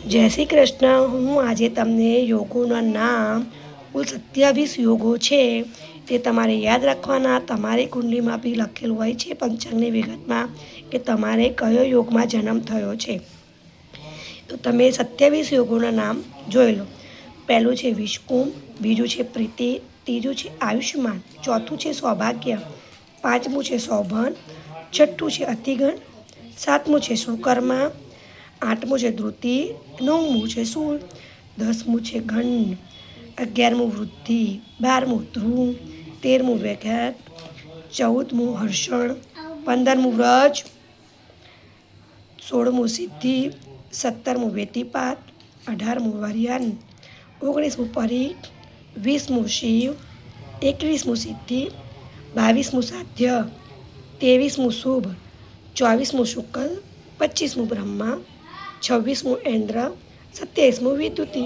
જય શ્રી કૃષ્ણ. હું આજે તમને યોગોના નામ કુલ 27 યોગો છે તે તમારે યાદ રાખવાના. તમારી કુંડલીમાં બી લખેલું હોય છે પંચાંગની વિગતમાં કે તમારે કયો યોગમાં જન્મ થયો છે. તો તમે 27 યોગોના નામ જોઈ લો. પહેલું છે વિષકુંભ, બીજું છે પ્રીતિ, ત્રીજું છે આયુષ્યમાન, ચોથું છે સૌભાગ્ય, પાંચમું છે શોભન, છઠ્ઠું છે અતિગણ, સાતમું છે સુકર્મા, આઠમું છે ધૃતિ, નવમું છે શૂળ, 10મું છે ગણ, 11મું વૃદ્ધિ, 12મું ધ્રુવ, 13મું વ્યાઘાત, 14મું હર્ષણ, 15મું વ્રજ, 16મું સિદ્ધિ, 17મું વ્યતિપાત, 18મું વરિયાન, 19મું પરીખ, 20મું શિવ, 21મું સિદ્ધિ, 22મું સાધ્ય, 23મું શુભ, 24મું શુક્લ, 25મું બ્રહ્મા, 26મું ઇન્દ્ર, 27મું વિદ્યુતિ.